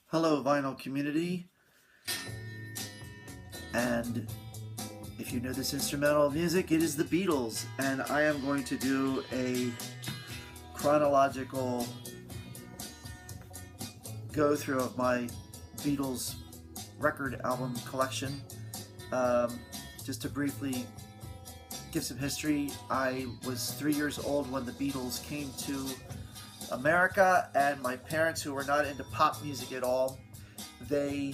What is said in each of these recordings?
Hello, vinyl community, and if you know this instrumental music, it is the Beatles, and I am going to do a chronological go-through of my Beatles record album collection. Just to briefly give some history, I was 3 years old when the Beatles came to America, and my parents, who were not into pop music at all, they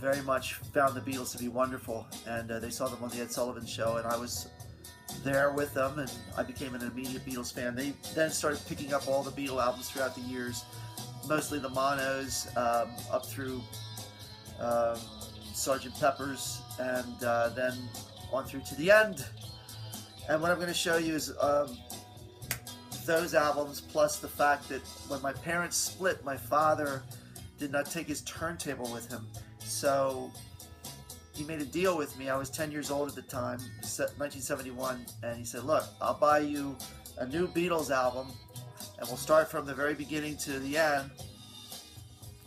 very much found the Beatles to be wonderful, and they saw them on the Ed Sullivan Show, and I was there with them, and I became an immediate Beatles fan. They then started picking up all the Beatle albums throughout the years, mostly the monos, up through Sgt. Pepper's, and then on through to the end. And what I'm going to show you is those albums, plus the fact that when my parents split, my father did not take his turntable with him, so he made a deal with me. I was 10 years old at the time, 1971, and he said, look, I'll buy you a new Beatles album, and we'll start from the very beginning to the end,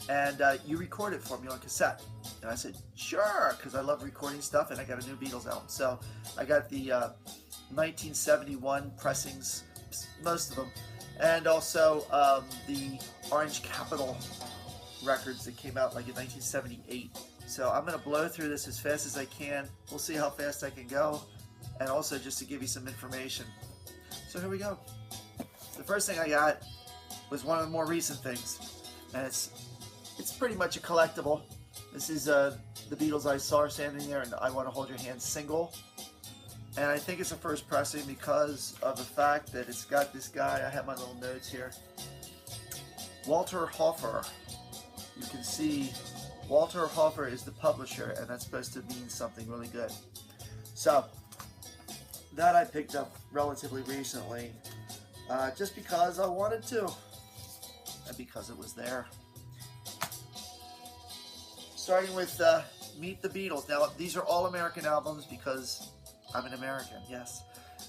and you record it for me on cassette. And I said, sure, because I love recording stuff, and I got a new Beatles album. So I got the 1971 pressings, most of them, and also the Orange Capital records that came out like in 1978. So I'm going to blow through this as fast as I can. We'll see how fast I can go, and also just to give you some information. So here we go. The first thing I got was one of the more recent things, and it's pretty much a collectible. This is the Beatles I Saw Standing There and I Want to Hold Your Hand single. And I think it's a first pressing because of the fact that it's got this guy. I have my little notes here. Walter Hoffer. You can see Walter Hoffer is the publisher, and that's supposed to mean something really good. So that I picked up relatively recently, just because I wanted to, and because it was there. Starting with Meet the Beatles. Now, these are all American albums because I'm an American, yes.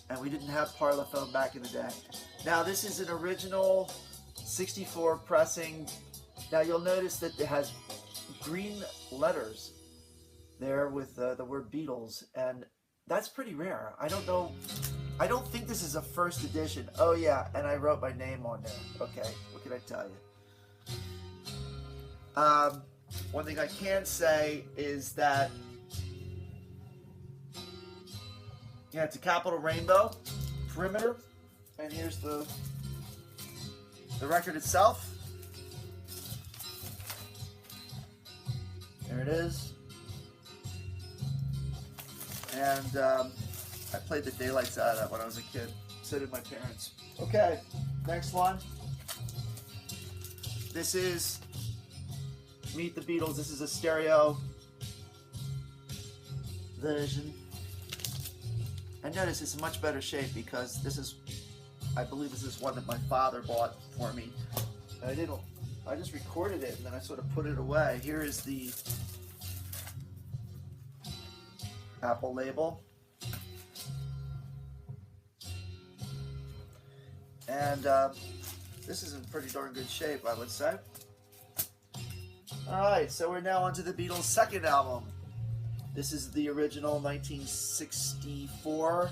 And we didn't have Parlophone back in the day. Now, this is an original 64 pressing. Now, you'll notice that it has green letters there with the word Beatles, and that's pretty rare. I don't know. I don't think this is a first edition. Oh, yeah, and I wrote my name on there. Okay, what can I tell you? One thing I can say is that yeah, it's a capital rainbow perimeter, and here's the record itself. There it is, and I played the daylights out of that when I was a kid. So did my parents. Okay, next one. This is Meet the Beatles. This is a stereo version. And notice it's in much better shape because this is, I believe this is one that my father bought for me. And I just recorded it and then I sort of put it away. Here is the Apple label. And this is in pretty darn good shape, I would say. Alright, so we're now on to the Beatles' second album. This is the original 1964.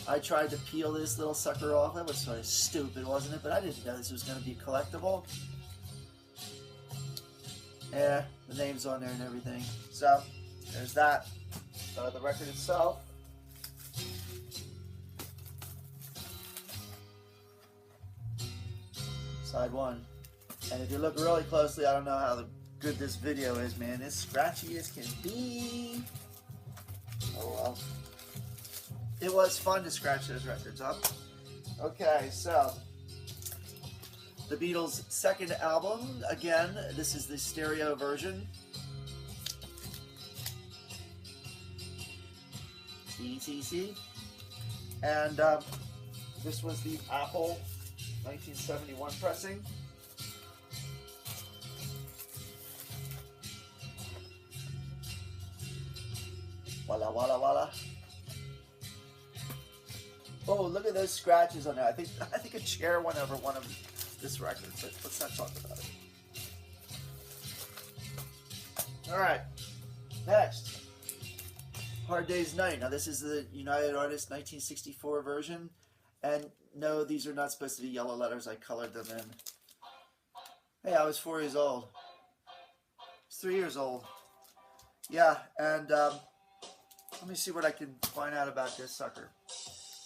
I tried to peel this little sucker off. That was sort of stupid, wasn't it? But I didn't know this was going to be collectible. Yeah, the name's on there and everything. So, there's that. The record itself. Side one. And if you look really closely, I don't know how good this video is, man. It's scratchy as can be. Oh well. It was fun to scratch those records up. Okay, so the Beatles' second album. Again, this is the stereo version. See. And this was the Apple 1971 pressing. Walla walla walla. Oh, look at those scratches on there. I think a chair went over one of this record, but let's not talk about it. Alright, next. Hard Day's Night. Now this is the United Artists 1964 version. And no, these are not supposed to be yellow letters. I colored them in. Hey, I was 4 years old. I was 3 years old. Yeah, and let me see what I can find out about this sucker.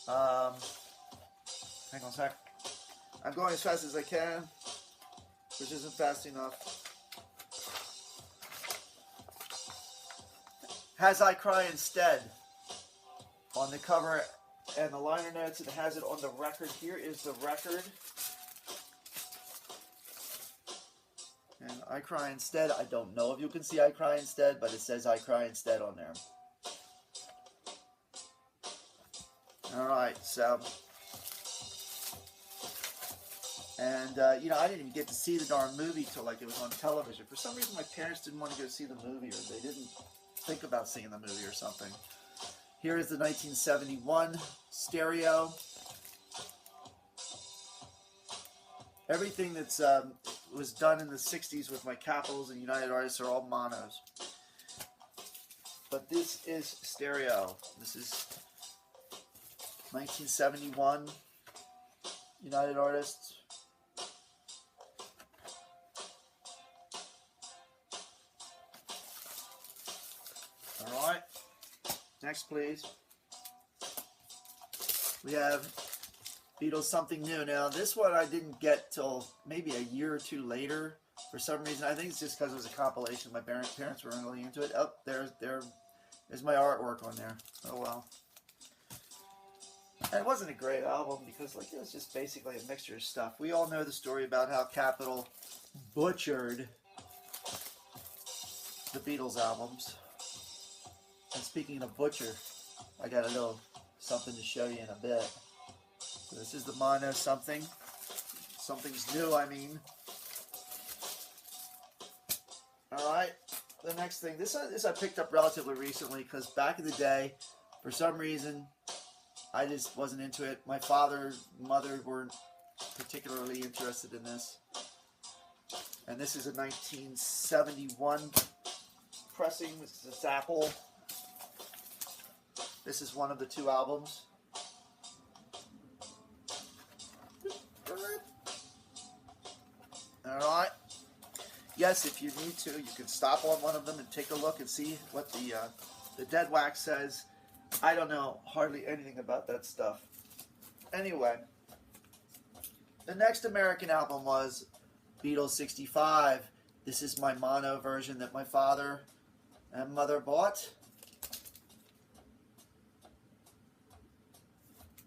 Hang on a sec. I'm going as fast as I can, which isn't fast enough. Has I Cry Instead on the cover and the liner notes. It has it on the record. Here is the record. And I Cry Instead. I don't know if you can see I Cry Instead, but it says I Cry Instead on there. Alright, so. And, you know, I didn't even get to see the darn movie till like it was on television. For some reason, my parents didn't want to go see the movie, or they didn't think about seeing the movie or something. Here is the 1971 stereo. Everything that's was done in the 60s with my Capitals and United Artists are all monos. But this is stereo. This is 1971 United Artists. Alright, next please. We have Beatles Something New. Now this one I didn't get till maybe a year or two later for some reason. I think it's just because it was a compilation. My parents were really into it. Oh, there's my artwork on there. Oh well. And it wasn't a great album because like it was just basically a mixture of stuff. We all know the story about how Capitol butchered the Beatles albums. And speaking of butcher, I got a little something to show you in a bit. So this is the mono something. Something's new, I mean. Alright, the next thing. This I picked up relatively recently because back in the day, for some reason, I just wasn't into it. My father, mother weren't particularly interested in this. And this is a 1971 pressing. This is a sample. This is one of the two albums. Alright. Yes, if you need to, you can stop on one of them and take a look and see what the dead wax says. I don't know hardly anything about that stuff. Anyway, the next American album was Beatles 65. This is my mono version that my father and mother bought.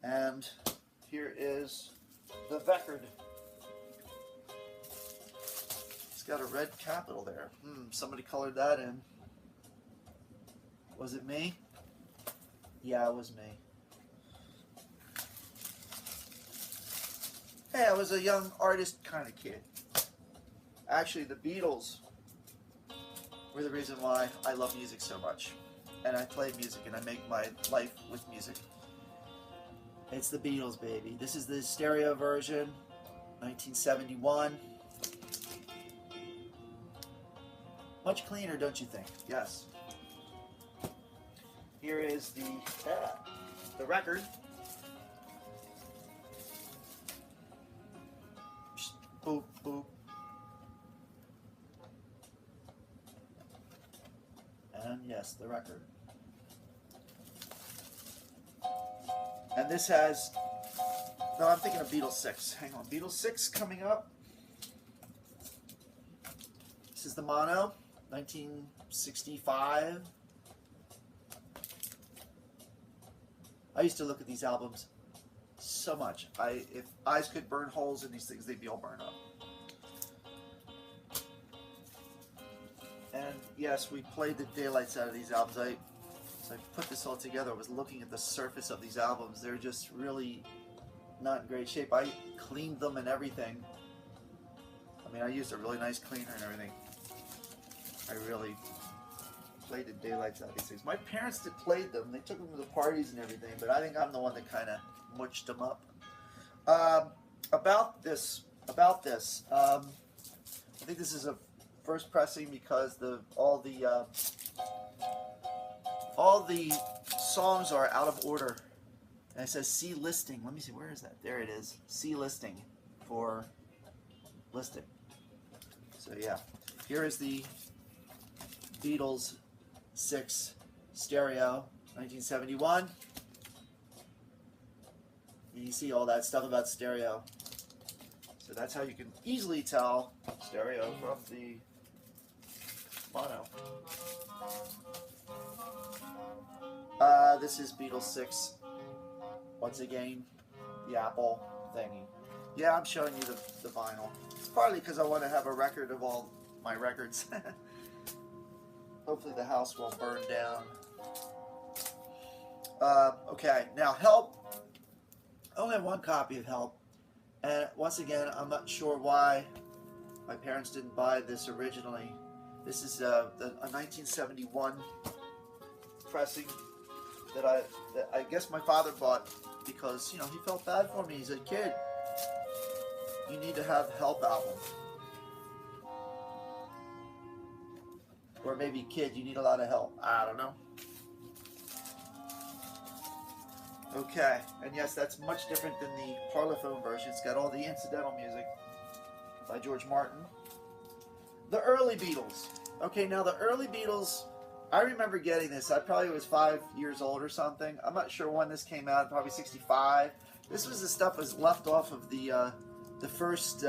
And here is the record. It's got a red capital there. Somebody colored that in. Was it me? Yeah, it was me. Hey, I was a young artist kind of kid. Actually, the Beatles were the reason why I love music so much. And I play music and I make my life with music. It's the Beatles, baby. This is the stereo version, 1971. Much cleaner, don't you think? Yes. Here is the record. Boop, boop. And yes, the record. And this has, no, I'm thinking of Beatles 6. Hang on, Beatles 6 coming up. This is the mono, 1965. I used to look at these albums so much. If eyes could burn holes in these things, they'd be all burned up. And yes, we played the daylights out of these albums. As I put this all together, I was looking at the surface of these albums. They're just really not in great shape. I cleaned them and everything. I mean, I used a really nice cleaner and everything. I really played the daylights out of these things. My parents played them. They took them to the parties and everything, but I think I'm the one that kind of munched them up. About this, I think this is a first pressing because all the songs are out of order. And it says see listing. Let me see, where is that? There it is. See listing for listing. So yeah, here is the Beatles 6 stereo, 1971. And you see all that stuff about stereo. So that's how you can easily tell stereo from the mono. This is Beatles 6. Once again, the Apple thingy. Yeah, I'm showing you the vinyl. It's partly because I want to have a record of all my records. Hopefully the house won't burn down. Okay, now Help. I only have one copy of Help. And once again, I'm not sure why my parents didn't buy this originally. This is a 1971 pressing that I guess my father bought because, you know, he felt bad for me. He said, kid, you need to have Help album. Or maybe, kid, you need a lot of help. I don't know. Okay, and yes, that's much different than the Parlophone version. It's got all the incidental music by George Martin. The early Beatles. Okay, now the early Beatles, I remember getting this. I probably was 5 years old or something. I'm not sure when this came out, probably 65. This was the stuff that was left off of the first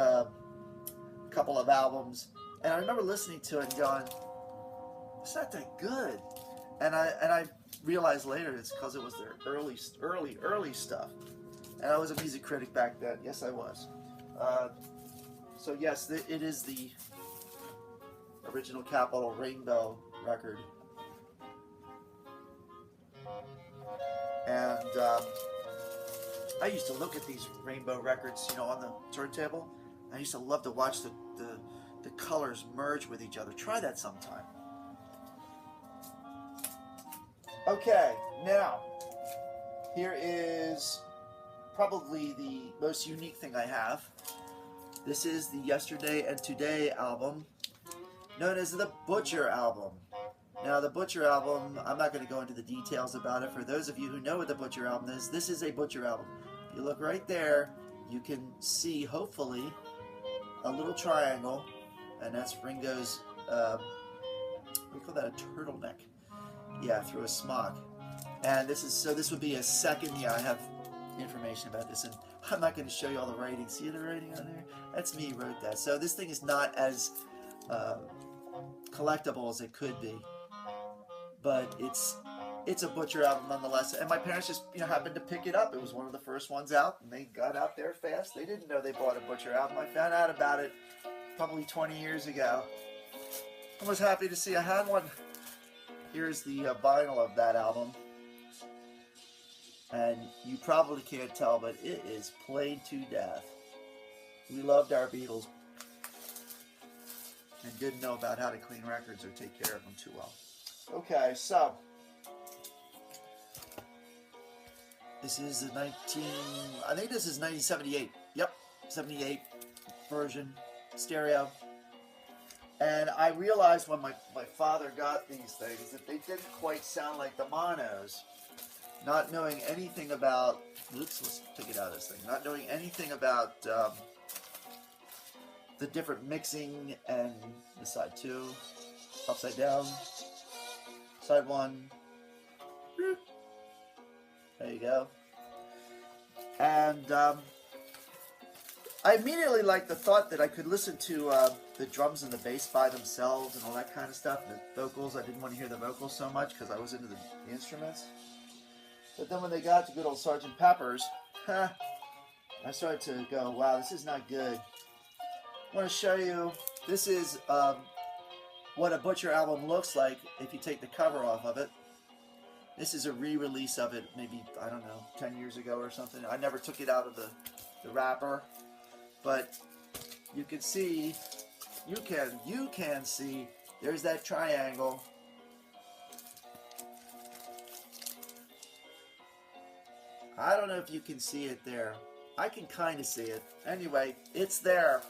couple of albums. And I remember listening to it and going, it's not that good. And I realized later it's because it was their early stuff. And I was a music critic back then. Yes, I was. So yes, it is the original Capitol Rainbow record. And I used to look at these Rainbow records, you know, on the turntable. I used to love to watch the colors merge with each other. Try that sometime. Okay, now, here is probably the most unique thing I have. This is the Yesterday and Today album, known as the Butcher album. Now, the Butcher album, I'm not going to go into the details about it. For those of you who know what the Butcher album is, this is a Butcher album. If you look right there, you can see, hopefully, a little triangle, and that's Ringo's, we call that a turtleneck. Yeah, through a smock. And this would be a second. Yeah, I have information about this, and I'm not going to show you all the writing. See the writing on there? That's me who wrote that. So this thing is not as collectible as it could be, but it's a Butcher album nonetheless. And my parents just, you know, happened to pick it up. It was one of the first ones out, and they got out there fast. They didn't know they bought a Butcher album. I found out about it probably 20 years ago. I was happy to see I had one. Here's the vinyl of that album. And you probably can't tell, but it is played to death. We loved our Beatles and didn't know about how to clean records or take care of them too well. Okay, so this is the I think this is 1978. Yep, 78 version, stereo. And I realized when my father got these things that they didn't quite sound like the monos. Not knowing anything about, let's take it out of this thing. Not knowing anything about the different mixing and the side 2, upside down, side 1. There you go. And I immediately liked the thought that I could listen to the drums and the bass by themselves and all that kind of stuff. The vocals, I didn't want to hear the vocals so much because I was into the instruments. But then when they got to good old Sgt. Pepper's, I started to go, wow, this is not good. I want to show you, this is what a Butcher album looks like if you take the cover off of it. This is a re-release of it maybe, I don't know, 10 years ago or something. I never took it out of the wrapper. But you can see, you can see, there's that triangle. I don't know if you can see it there. I can kind of see it. Anyway, it's there.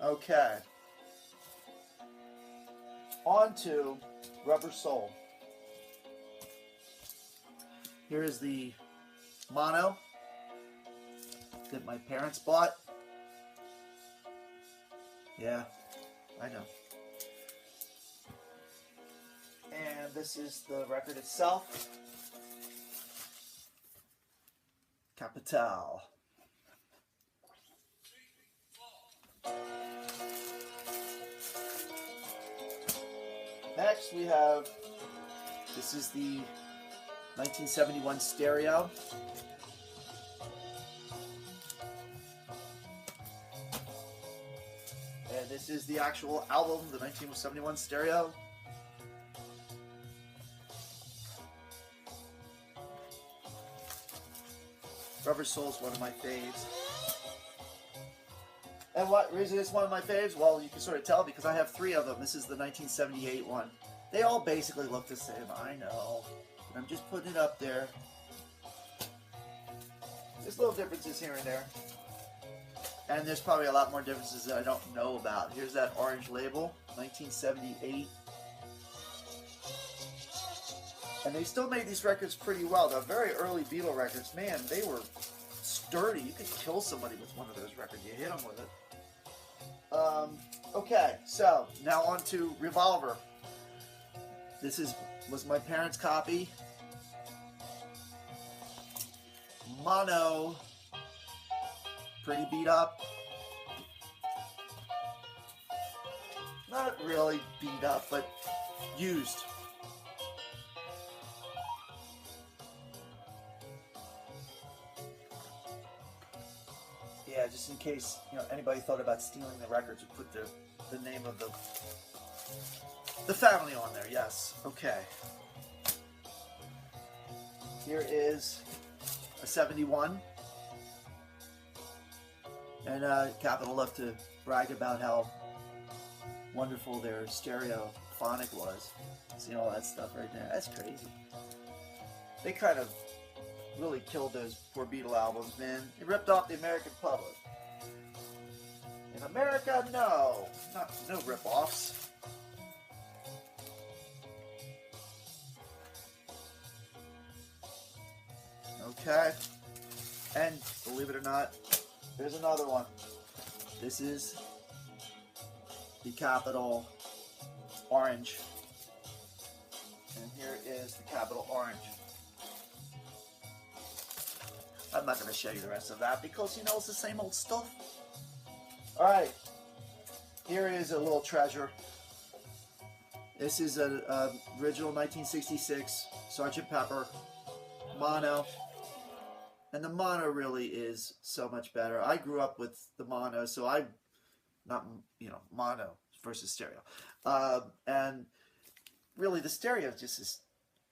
Okay. On to Rubber Soul. Here is the mono that my parents bought. Yeah, I know. And this is the record itself. Capital. Next we have, this is the 1971 stereo. And this is the actual album, the 1971 stereo. Rubber Soul is one of my faves. And what reason it's one of my faves? Well, you can sort of tell because I have 3 of them. This is the 1978 one. They all basically look the same, I know. But I'm just putting it up there. There's little differences here and there. And there's probably a lot more differences that I don't know about. Here's that orange label, 1978. And they still made these records pretty well. The very early Beatle records, man, they were sturdy. You could kill somebody with one of those records. You hit them with it. Okay, so now on to Revolver. This was my parents' copy. Mono. Pretty beat up. Not really beat up, but used. Yeah, just in case anybody thought about stealing the records, we put the name of the family on there. Yes. Okay. Here is a 71. And Capitol love to brag about how wonderful their stereophonic was. See all that stuff right there? That's crazy. They kind of really killed those poor Beatle albums, man. It ripped off the American public. In America, no. No rip-offs. Okay. And believe it or not, there's another one. This is the Capitol Orange. And here is the Capitol Orange. I'm not going to show you the rest of that because, it's the same old stuff. Alright. Here is a little treasure. This is an original 1966 Sgt. Pepper mono. And the mono really is so much better. I grew up with the mono, so mono versus stereo. And really, the stereo just is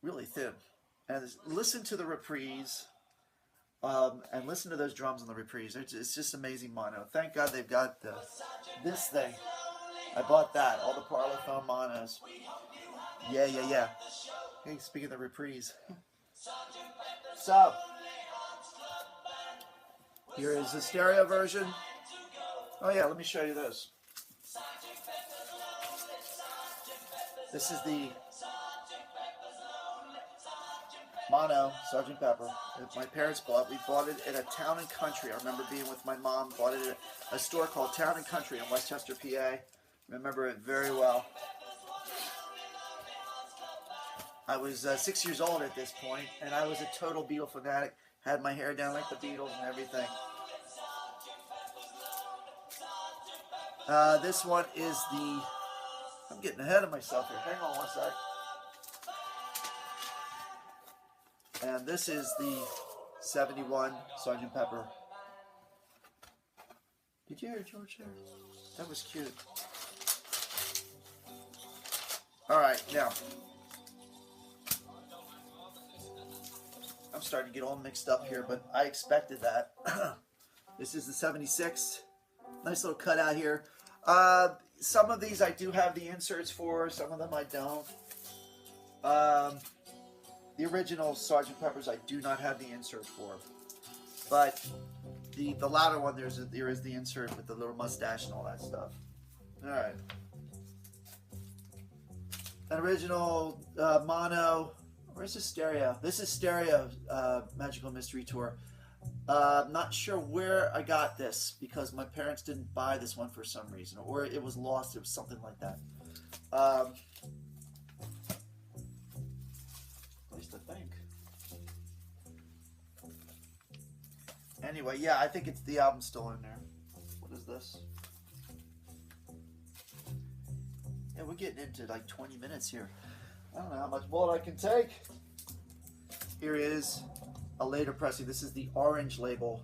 really thin. And listen to the reprise, and listen to those drums on the reprise. It's just amazing mono. Thank God they've got this thing. I bought that, all the Parlophone monos. Yeah. Hey, speaking of the reprise. So, here is the stereo version. Oh yeah, let me show you this. This is the mono Sgt. Pepper that my parents bought. We bought it at a Town and Country. I remember being with my mom. Bought it at a store called Town and Country in Westchester, PA. Remember it very well. I was 6 years old at this point, and I was a total Beatle fanatic. Had my hair down like the Beatles and everything. This one is the... I'm getting ahead of myself here. Hang on one sec. And this is the 71 Sgt. Pepper. Did you hear George there? That was cute. Alright, now. I'm starting to get all mixed up here, but I expected that. This is the 76. Nice little cutout here. Some of these I do have the inserts for. Some of them I don't. The original Sgt. Pepper's I do not have the insert for. But the latter one, there is the insert with the little mustache and all that stuff. Alright. an original mono. Where's the stereo? This is stereo Magical Mystery Tour. Not sure where I got this because my parents didn't buy this one for some reason, or it was lost. It was something like that. At least I think. Anyway, yeah, I think it's the album's still in there. What is this? Yeah, we're getting into like 20 minutes here. I don't know how much more I can take. Here is a later pressing. This is the orange label.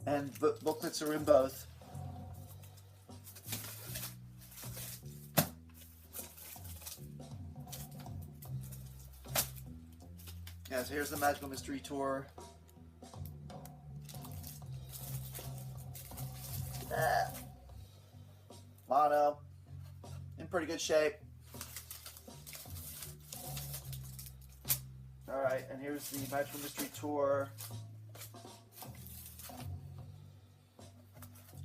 And booklets are in both. Yeah, so here's the Magical Mystery Tour. Mono. In pretty good shape. Alright, and here's the Magical Mystery Tour.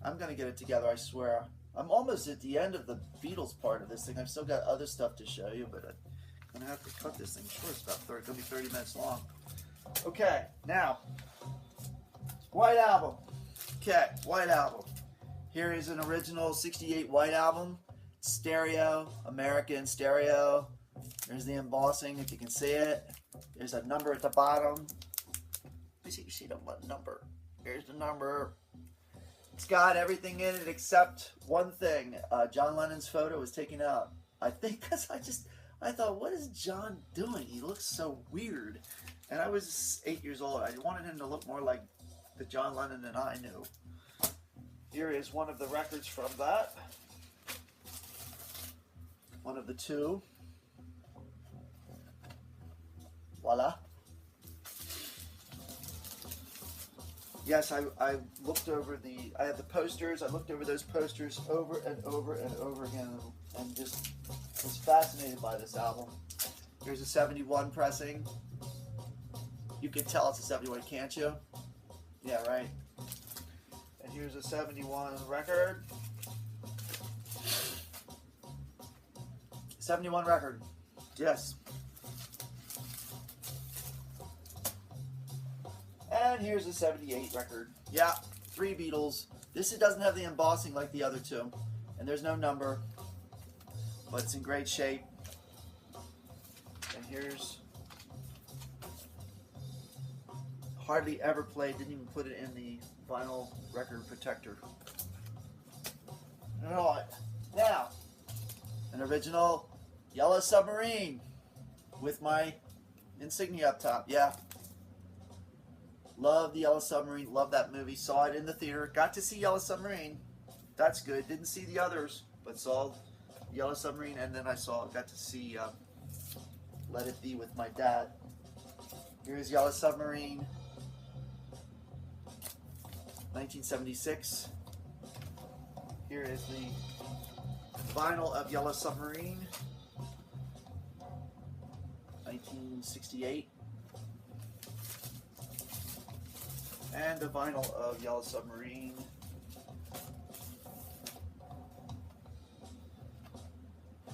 I'm going to get it together, I swear. I'm almost at the end of the Beatles part of this thing. I've still got other stuff to show you, but I'm going to have to cut this thing short. It's about 30, going to be 30 minutes long. Okay, now, White Album. Okay, White Album. Here is an original 68 White Album. Stereo, American stereo. There's the embossing, if you can see it. There's a number at the bottom. Let me see if you see the number. Here's the number. It's got everything in it except one thing. John Lennon's photo was taken out. I think because I thought, what is John doing? He looks so weird. And I was 8 years old. I wanted him to look more like the John Lennon that I knew. Here is one of the records from that. One of the two. Voila. Yes, I looked over I had the posters. I looked over those posters over and over and over again and just was fascinated by this album. Here's a 71 pressing. You can tell it's a 71, can't you? Yeah, right. And here's a 71 record. 71 record. Yes. And here's a 78 record. Yeah, 3 Beatles. This doesn't have the embossing like the other two. And there's no number. But it's in great shape. And here's hardly ever played. Didn't even put it in the vinyl record protector. Alright. Now, an original Yellow Submarine with my insignia up top. Yeah. Love the Yellow Submarine. Love that movie. Saw it in the theater. Got to see Yellow Submarine. That's good. Didn't see the others, but saw Yellow Submarine, and then got to see Let It Be with my dad. Here's Yellow Submarine, 1976. Here is the vinyl of Yellow Submarine, 1968. And the vinyl of Yellow Submarine,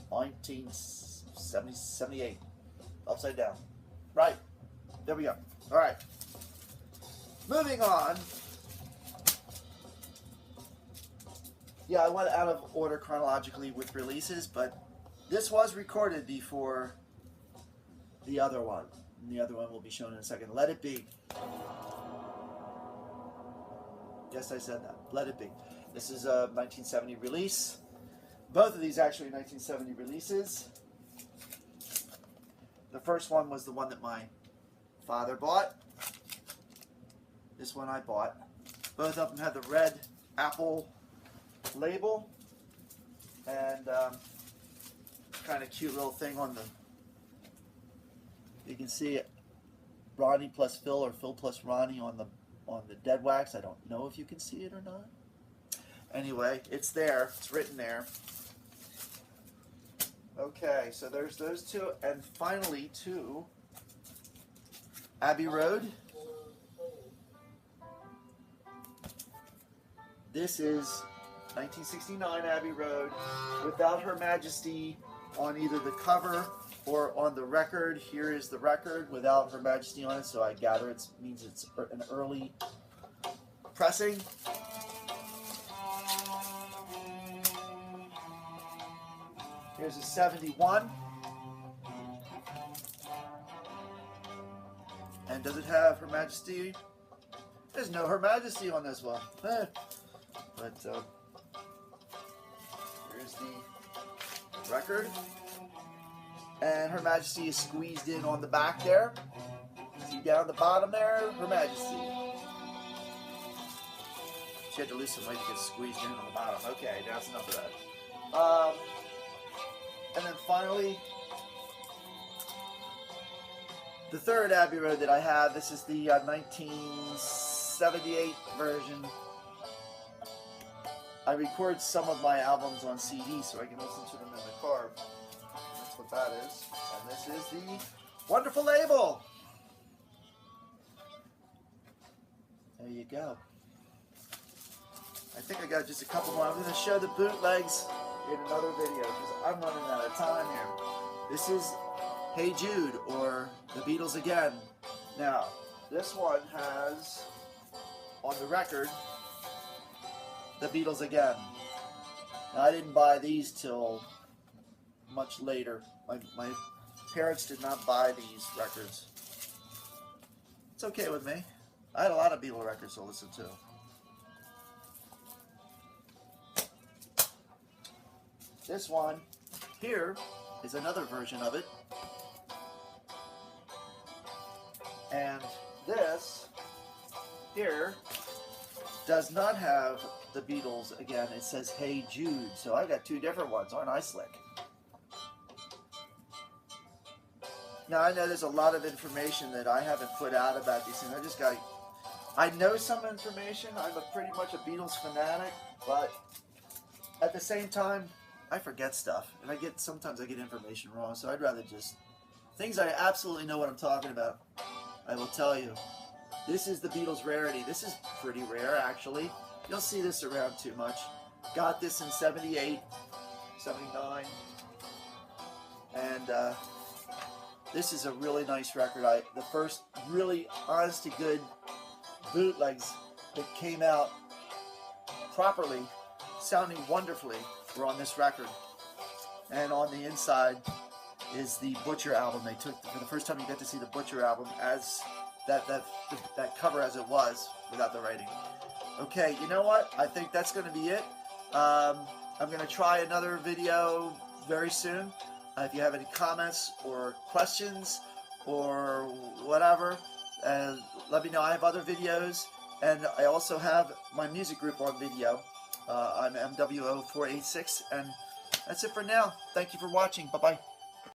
1978. Upside down. Right. There we go. All right. Moving on. Yeah, I went out of order chronologically with releases, but this was recorded before the other one. And the other one will be shown in a second. Let It Be. Yes, I said that. Let It Be. This is a 1970 release. Both of these actually 1970 releases. The first one was the one that my father bought. This one I bought. Both of them had the red apple label and kind of cute little thing on the, you can see it, Ronnie plus Phil or Phil plus Ronnie on the dead wax. I don't know if you can see it or not. Anyway, it's there. It's written there. Okay, so there's those two, and finally to Abbey Road. This is 1969 Abbey Road, Without Her Majesty on either the cover or on the record. Here is the record without Her Majesty on it, so I gather it means it's an early pressing. Here's a 71. And does it have Her Majesty? There's no Her Majesty on this one. But here's the record. And Her Majesty is squeezed in on the back there. See down the bottom there, Her Majesty. She had to lose some weight to get squeezed in on the bottom. Okay, that's enough of that. And then finally, the third Abbey Road that I have. This is the 1978 version. I record some of my albums on CD so I can listen to them in the car. That's what that is. And this is the wonderful label. There you go. I think I got just a couple more. I'm going to show the bootlegs in another video because I'm running out of time here. This is Hey Jude, or The Beatles Again. Now, this one has on the record The Beatles Again. Now, I didn't buy these till much later. My parents did not buy these records. It's okay with me. I had a lot of Beatle records to listen to. This one here is another version of it. And this here does not have the Beatles Again. It says Hey Jude. So I got two different ones. Aren't I slick? Now I know there's a lot of information that I haven't put out about these things. I know some information. I'm pretty much a Beatles fanatic, but at the same time, I forget stuff, and sometimes I get information wrong, so I'd rather just things I absolutely know what I'm talking about. I will tell you. This is the Beatles rarity. This is pretty rare, actually. You don't see this around too much. Got this in 78, 79, and this is a really nice record. The first really honest to good bootlegs that came out properly, sounding wonderfully, were on this record. And on the inside is the Butcher album. They took, for the first time you get to see the Butcher album as that cover as it was, without the writing. Okay, you know what? I think that's going to be it. I'm going to try another video very soon. If you have any comments or questions or whatever, let me know. I have other videos, and I also have my music group on video. I'm MWO486, and that's it for now. Thank you for watching. Bye-bye.